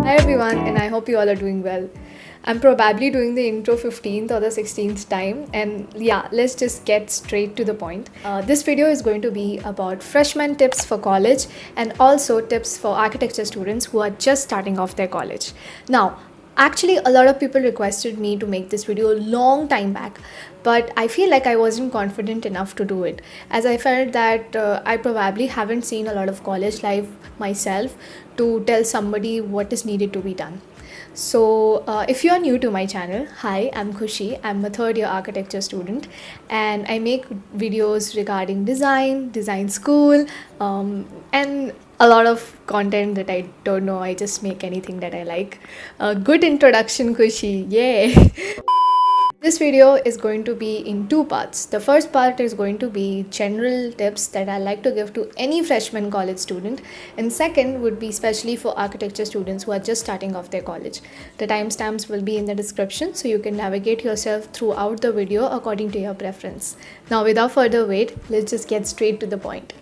Hi everyone, and I hope you all are doing well. I'm probably doing the intro 15th or the 16th time, and yeah, let's just get straight to the point. This video is going to be about freshman tips for college and also tips for architecture students who are just starting off their college. Now, actually, a lot of people requested me to make this video a long time back, but I feel like I wasn't confident enough to do it, as I felt that I probably haven't seen a lot of college life myself to tell somebody what is needed to be done. So, if you are new to my channel, hi, I'm Khushi. I'm a third year architecture student, and I make videos regarding design, design school, and a lot of content that I don't know. I just make anything that I like. Good introduction, Khushi. Yay! This video is going to be in two parts. The first part is going to be general tips that I like to give to any freshman college student, and second would be especially for architecture students who are just starting off their college. The timestamps will be in the description so you can navigate yourself throughout the video according to your preference. Now, without further wait, let's just get straight to the point.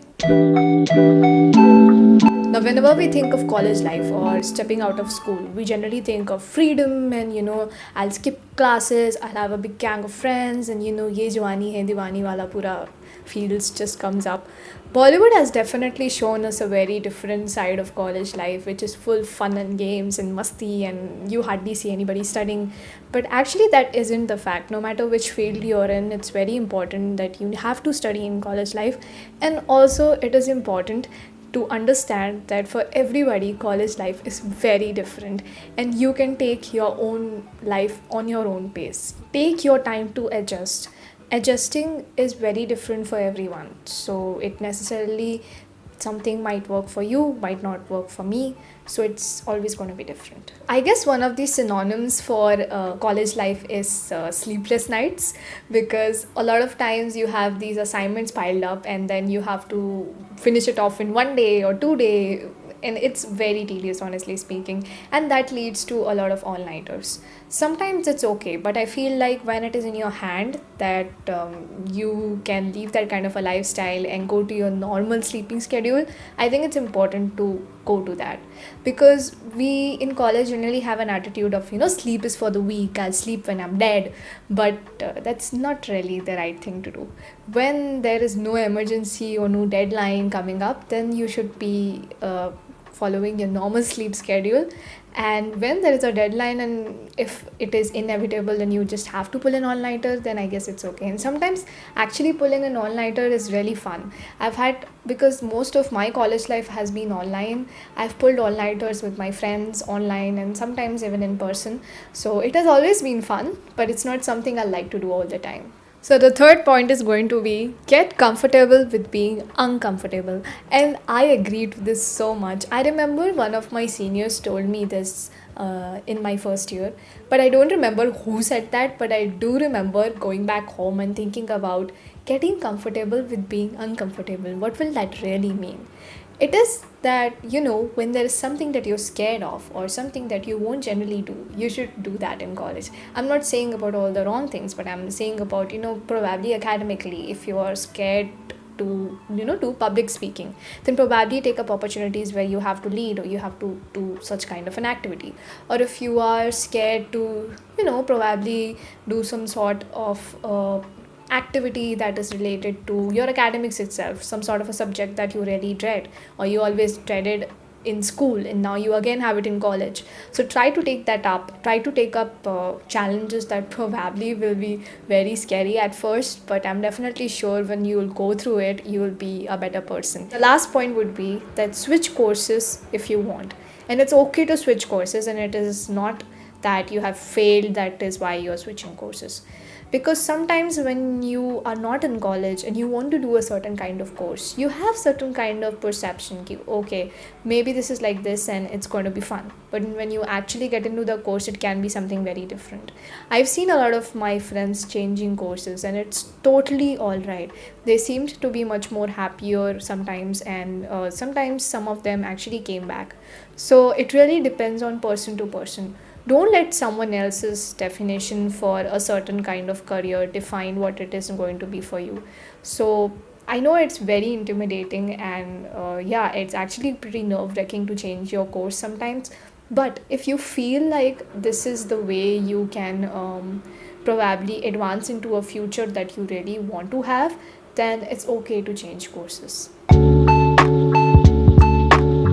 Now, whenever we think of college life or stepping out of school, we generally think of freedom and I'll skip classes, I'll have a big gang of friends, and ye jawani hai diwani wala pura feels just comes up. Bollywood has definitely shown us a very different side of college life, which is full fun and games and masti, and you hardly see anybody studying. But actually, that isn't the fact. No matter which field you're in, it's very important that you have to study in college life, and also it is important to understand that for everybody college life is very different, and you can take your own life on your own pace. Take your time to adjust. Adjusting is very different for everyone, so it necessarily something might work for you, might not work for me, so it's always going to be different. I guess one of the synonyms for college life is sleepless nights, because a lot of times you have these assignments piled up and then you have to finish it off in 1 day or 2 day, and it's very tedious, honestly speaking, and that leads to a lot of all-nighters. Sometimes it's okay, but I feel like when it is in your hand that you can leave that kind of a lifestyle and go to your normal sleeping schedule, I think it's important to go to that, because we in college generally have an attitude of sleep is for the weak, I'll sleep when I'm dead, but that's not really the right thing to do. When there is no emergency or no deadline coming up, then you should be following your normal sleep schedule, and when there is a deadline and if it is inevitable and you just have to pull an all-nighter, then I guess it's okay. And sometimes actually pulling an all-nighter is really fun. I've had, because most of my college life has been online, I've pulled all-nighters with my friends online and sometimes even in person, so it has always been fun, but it's not something I like to do all the time. So the third point is going to be get comfortable with being uncomfortable. And I agreed to this so much. I remember one of my seniors told me this in my first year, but I don't remember who said that, but I do remember going back home and thinking about getting comfortable with being uncomfortable. What will that really mean? It is that, when there is something that you're scared of or something that you won't generally do, you should do that in college. I'm not saying about all the wrong things, but I'm saying about, probably academically, if you are scared to, do public speaking, then probably take up opportunities where you have to lead or you have to do such kind of an activity. Or if you are scared to, probably do some sort of activity that is related to your academics itself, some sort of a subject that you really dread or you always dreaded in school, and now you again have it in college. So try to take that up, try to take up challenges that probably will be very scary at first, but I'm definitely sure when you will go through it, you will be a better person. The last point would be that switch courses if you want, and it's okay to switch courses, and it is not that you have failed, that is why you're switching courses. Because sometimes when you are not in college and you want to do a certain kind of course, you have certain kind of perception ki, okay, maybe this is like this and it's going to be fun, but when you actually get into the course, it can be something very different. I've seen a lot of my friends changing courses, and it's totally all right. They seemed to be much more happier sometimes, and sometimes some of them actually came back. So it really depends on person to person. Don't let someone else's definition for a certain kind of career define what it is going to be for you. So I know it's very intimidating, and yeah, it's actually pretty nerve-wracking to change your course sometimes, But if you feel like this is the way you can probably advance into a future that you really want to have, then it's okay to change courses.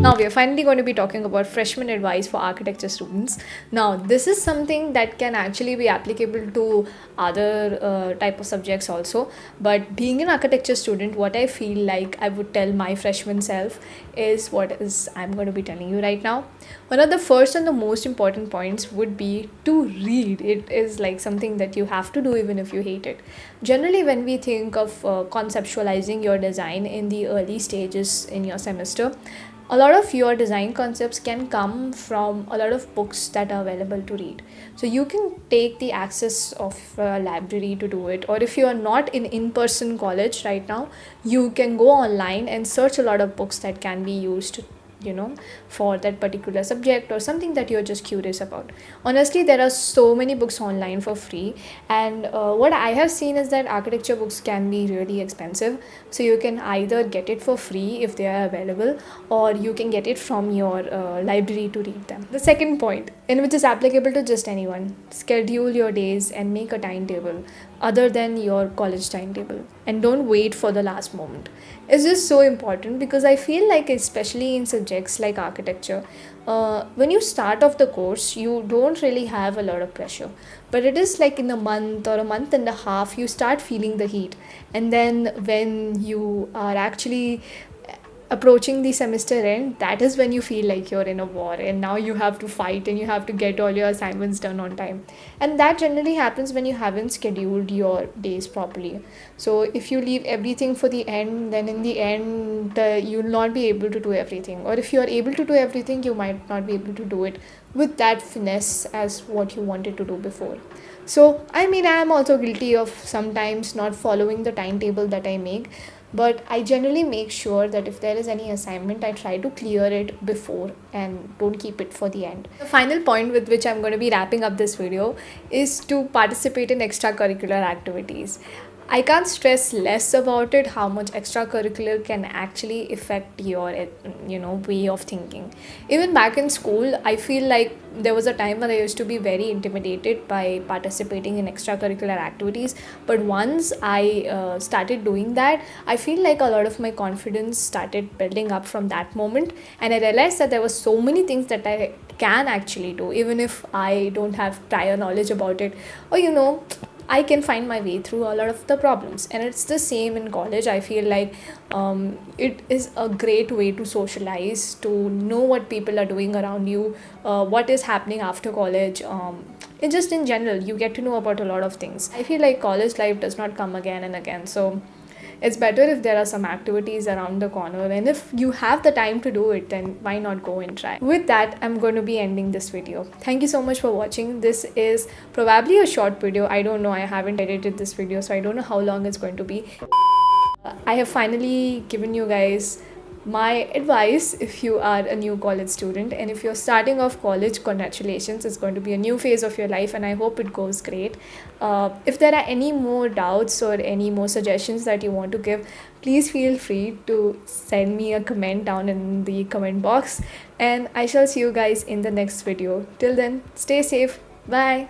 Now we are finally going to be talking about freshman advice for architecture students. Now this is something that can actually be applicable to other type of subjects also. But being an architecture student, what I feel like I would tell my freshman self is what is I'm going to be telling you right now. One of the first and the most important points would be to read. It is like something that you have to do even if you hate it. Generally, when we think of conceptualizing your design in the early stages in your semester, a lot of your design concepts can come from a lot of books that are available to read. So you can take the access of a library to do it, or if you are not in-person college right now, you can go online and search a lot of books that can be used, for that particular subject or something that you're just curious about. Honestly, there are so many books online for free, and what I have seen is that architecture books can be really expensive. So you can either get it for free if they are available, or you can get it from your library to read them. The second point, and which is applicable to just anyone: schedule your days and make a timetable other than your college timetable, and don't wait for the last moment. It's just so important, because I feel like, especially in subjects like architecture, when you start off the course, you don't really have a lot of pressure, but it is like in a month or a month and a half you start feeling the heat. And then when you are actually approaching the semester end, that is when you feel like you're in a war, and now you have to fight and you have to get all your assignments done on time. And that generally happens when you haven't scheduled your days properly. So if you leave everything for the end, then in the end you'll not be able to do everything, or if you are able to do everything, you might not be able to do it with that finesse as what you wanted to do before. So I mean, I am also guilty of sometimes not following the timetable that I make, but I generally make sure that if there is any assignment, I try to clear it before and don't keep it for the end. The final point with which I'm going to be wrapping up this video is to participate in extracurricular activities. I can't stress less about it, how much extracurricular can actually affect your way of thinking. Even back in school, I feel like there was a time when I used to be very intimidated by participating in extracurricular activities, but once I started doing that, I feel like a lot of my confidence started building up from that moment, and I realized that there were so many things that I can actually do even if I don't have prior knowledge about it, or I can find my way through a lot of the problems. And it's the same in college. I feel like it is a great way to socialize, to know what people are doing around you, what is happening after college. And just in general, you get to know about a lot of things. I feel like college life does not come again and again. So it's better if there are some activities around the corner, and if you have the time to do it, then why not go and try. With that, I'm going to be ending this video. Thank you so much for watching. This is probably a short video. I don't know, I haven't edited this video, so I don't know how long it's going to be. I have finally given you guys my advice if you are a new college student, and if you're starting off college, congratulations. It's going to be a new phase of your life, and I hope it goes great. If there are any more doubts or any more suggestions that you want to give, please feel free to send me a comment down in the comment box, and I shall see you guys in the next video. Till then, stay safe. Bye.